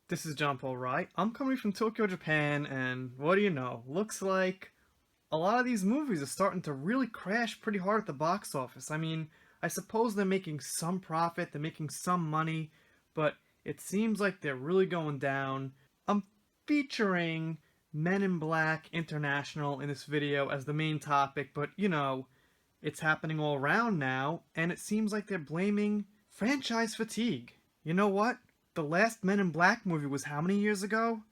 This is John Paul Wright. I'm coming from Tokyo, Japan, and what do you know? Looks like a lot of these movies are starting to really crash pretty hard at the box office. I mean, I suppose they're making some profit, they're making some money, but it seems like they're really going down. I'm featuring Men in Black International in this video as the main topic, but it's happening all around now, and it seems like they're blaming franchise fatigue. You know what? The last Men in Black movie was how many years ago?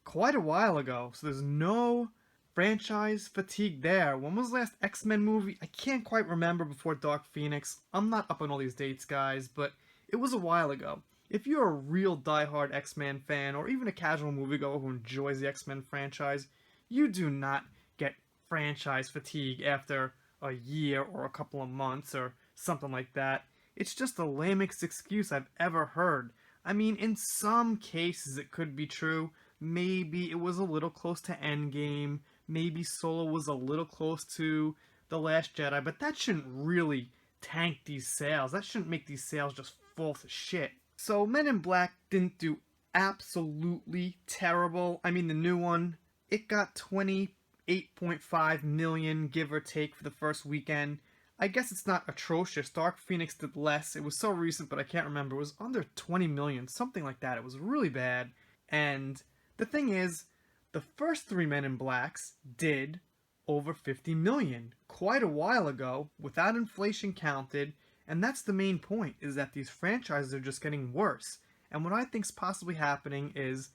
Quite a while ago. So there's no franchise fatigue there. When was the last X-Men movie? I can't quite remember before Dark Phoenix. I'm not up on all these dates, guys, but it was a while ago. If you're a real diehard X-Men fan, or even a casual moviegoer who enjoys the X-Men franchise, you do not get franchise fatigue after a year or a couple of months or something like that. It's just the lamest excuse I've ever heard. I mean, in some cases it could be true. Maybe it was a little close to Endgame. Maybe Solo was a little close to The Last Jedi, but that shouldn't really tank these sales. That shouldn't make these sales just fall to shit. So Men in Black didn't do absolutely terrible. I mean, the new one, it got 28.5 million, give or take, for the first weekend. I guess it's not atrocious. Dark Phoenix did less. It was so recent, but I can't remember. It was under 20 million, something like that. It was really bad. And the thing is, the first three Men in Blacks did over 50 million quite a while ago, without inflation counted. And that's the main point, is that these franchises are just getting worse. And what I think's possibly happening is,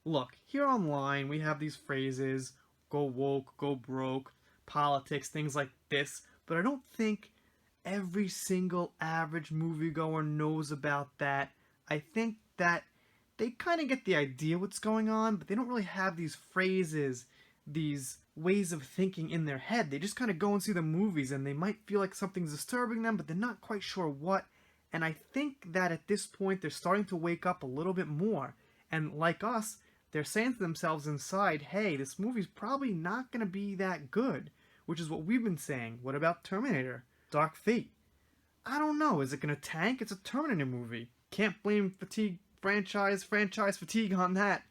look, here online we have these phrases, go woke, go broke, politics, things like this, but I don't think every single average moviegoer knows about that. I think that they kind of get the idea what's going on, but they don't really have these phrases, these ways of thinking in their head. They just kind of go and see the movies, and they might feel like something's disturbing them, but they're not quite sure what. And I think that at this point, they're starting to wake up a little bit more. And like us, they're saying to themselves inside, hey, this movie's probably not going to be that good. Which is what we've been saying. What about Terminator? Dark Fate? I don't know. Is it going to tank? It's a Terminator movie. Can't blame franchise fatigue on that.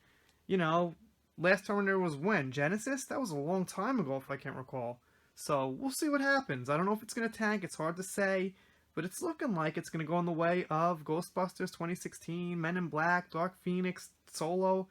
Last Terminator was when? Genesis? That was a long time ago, if I can't recall. So we'll see what happens. I don't know if it's going to tank. It's hard to say. But it's looking like it's going to go in the way of Ghostbusters 2016, Men in Black, Dark Phoenix, Solo.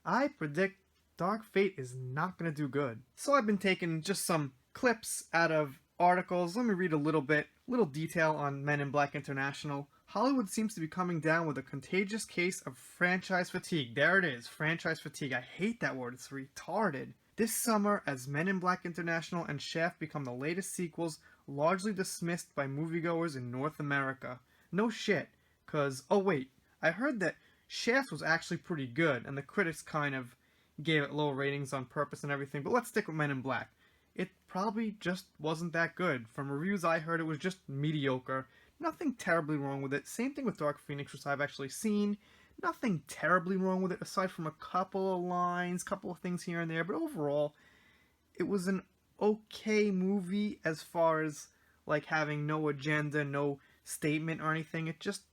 I predict Dark Fate is not going to do good. So I've been taking just some clips out of articles. Let me read a little detail on Men in Black International. Hollywood seems to be coming down with a contagious case of franchise fatigue. There it is, franchise fatigue. I hate that word, it's retarded. This summer, as Men in Black International and Shaft become the latest sequels, largely dismissed by moviegoers in North America. No shit, cause, oh wait, I heard that Shaft was actually pretty good, and the critics kind of gave it low ratings on purpose and everything, but let's stick with Men in Black. It probably just wasn't that good. From reviews I heard, it was just mediocre. Nothing terribly wrong with it. Same thing with Dark Phoenix, which I've actually seen. Nothing terribly wrong with it, aside from a couple of lines, couple of things here and there, but overall, it was an okay movie as far as, like, having no agenda, no statement or anything. It just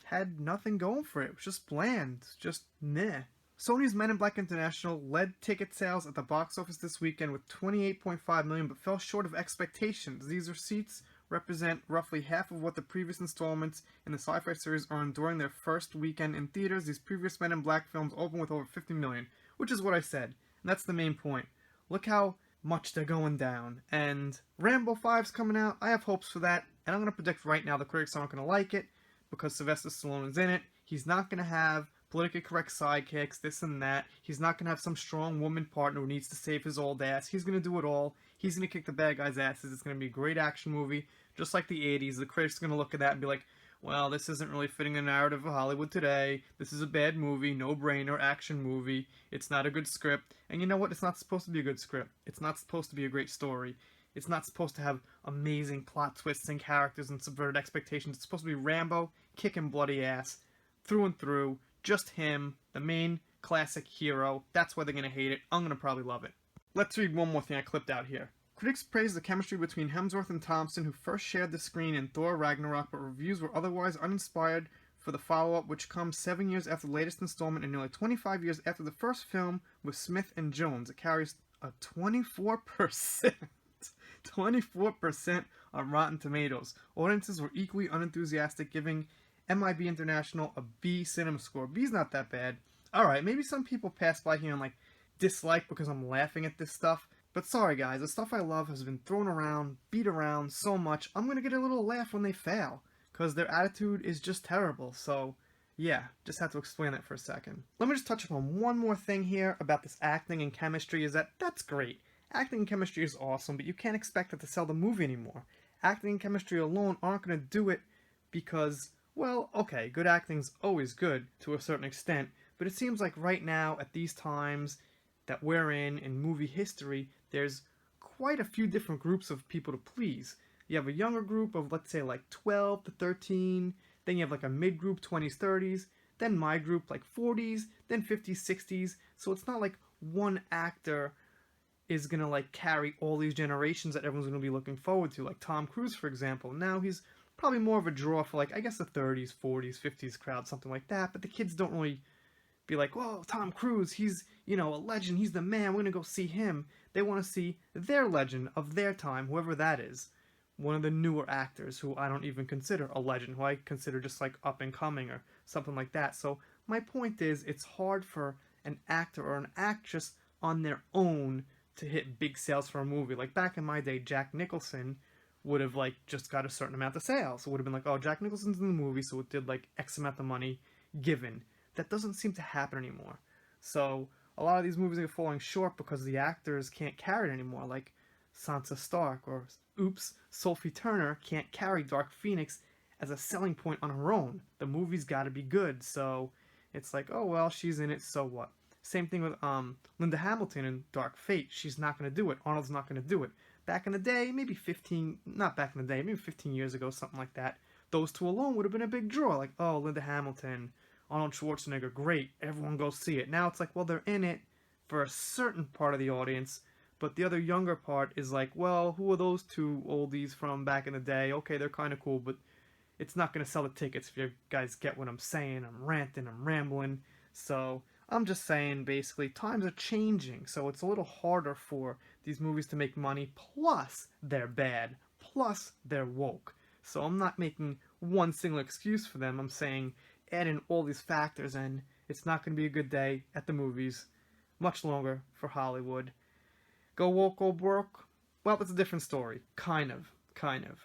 had nothing going for it. It was just bland. Just meh. Sony's Men in Black International led ticket sales at the box office this weekend with 28.5 million, but fell short of expectations. These receipts represent roughly half of what the previous installments in the sci-fi series earned during their first weekend in theaters. These previous Men in Black films opened with over 50 million, which is what I said. And that's the main point. Look how much they're going down. And Rambo 5's coming out. I have hopes for that. And I'm going to predict right now the critics aren't going to like it because Sylvester Stallone is in it. He's not going to have politically correct sidekicks, this and that. He's not going to have some strong woman partner who needs to save his old ass. He's going to do it all. He's going to kick the bad guys' asses. It's going to be a great action movie, just like the 80s. The critics are going to look at that and be like, well, this isn't really fitting the narrative of Hollywood today. This is a bad movie, no-brainer, action movie. It's not a good script. And you know what? It's not supposed to be a good script. It's not supposed to be a great story. It's not supposed to have amazing plot twists and characters and subverted expectations. It's supposed to be Rambo kicking bloody ass through and through. Just him, the main classic hero. That's why they're going to hate it. I'm going to probably love it. Let's read one more thing I clipped out here. Critics praised the chemistry between Hemsworth and Thompson, who first shared the screen in Thor Ragnarok, but reviews were otherwise uninspired for the follow-up, which comes 7 years after the latest installment and nearly 25 years after the first film with Smith and Jones. It carries a 24%. 24% on Rotten Tomatoes. Audiences were equally unenthusiastic, giving MIB International a B cinema score. B's not that bad. Alright, maybe some people pass by here and like dislike because I'm laughing at this stuff. But sorry guys, the stuff I love has been thrown around, beat around so much, I'm gonna get a little laugh when they fail. Because their attitude is just terrible, so yeah, just had to explain that for a second. Let me just touch upon one more thing here about this acting and chemistry, is that's great. Acting and chemistry is awesome, but you can't expect it to sell the movie anymore. Acting and chemistry alone aren't gonna do it because, well, okay, good acting's always good to a certain extent, but it seems like right now, at these times that we're in movie history, there's quite a few different groups of people to please. You have a younger group of, let's say, like 12 to 13, then you have like a mid-group, 20s, 30s, then my group, like 40s, then 50s, 60s, so it's not like one actor is gonna like carry all these generations that everyone's gonna be looking forward to, like Tom Cruise, for example. Now he's probably more of a draw for like, I guess the 30s, 40s, 50s crowd, something like that, but the kids don't really be like, whoa, Tom Cruise, he's, you know, a legend, he's the man, we're gonna go see him. They want to see their legend of their time, whoever that is. One of the newer actors who I don't even consider a legend, who I consider just like up and coming or something like that. So my point is, it's hard for an actor or an actress on their own to hit big sales for a movie. Like back in my day, Jack Nicholson would have like just got a certain amount of sales. It would have been like, oh, Jack Nicholson's in the movie, so it did like X amount of money given. That doesn't seem to happen anymore. So a lot of these movies are falling short because the actors can't carry it anymore. Like Sansa Stark or, oops, Sophie Turner can't carry Dark Phoenix as a selling point on her own. The movie's got to be good, so it's like, oh well, she's in it, so what? Same thing with Linda Hamilton in Dark Fate. She's not going to do it. Arnold's not going to do it. Back in the day, maybe 15 years ago, something like that, those two alone would have been a big draw. Like, oh, Linda Hamilton, Arnold Schwarzenegger, great, everyone go see it. Now it's like, well, they're in it for a certain part of the audience, but the other younger part is like, well, who are those two oldies from back in the day? Okay, they're kind of cool, but it's not going to sell the tickets if you guys get what I'm saying. I'm ranting, I'm rambling. So I'm just saying, basically, times are changing, so it's a little harder for these movies to make money, plus they're bad, plus they're woke. So I'm not making one single excuse for them. I'm saying add in all these factors and it's not going to be a good day at the movies much longer for Hollywood. Go woke, go broke? Well, that's a different story. Kind of.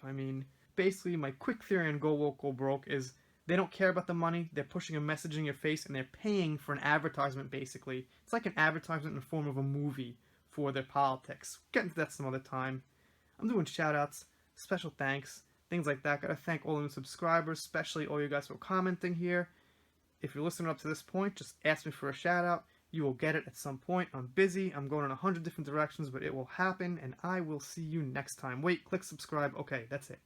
I mean, basically, my quick theory on go woke, go broke is they don't care about the money, they're pushing a message in your face, and they're paying for an advertisement, basically. It's like an advertisement in the form of a movie for their politics. Get into that some other time. I'm doing shout-outs, special thanks, things like that. Gotta thank all the new subscribers, especially all you guys who are commenting here. If you're listening up to this point, just ask me for a shout-out. You will get it at some point. I'm busy. I'm going in 100 different directions, but it will happen, and I will see you next time. Wait, click subscribe. Okay, that's it.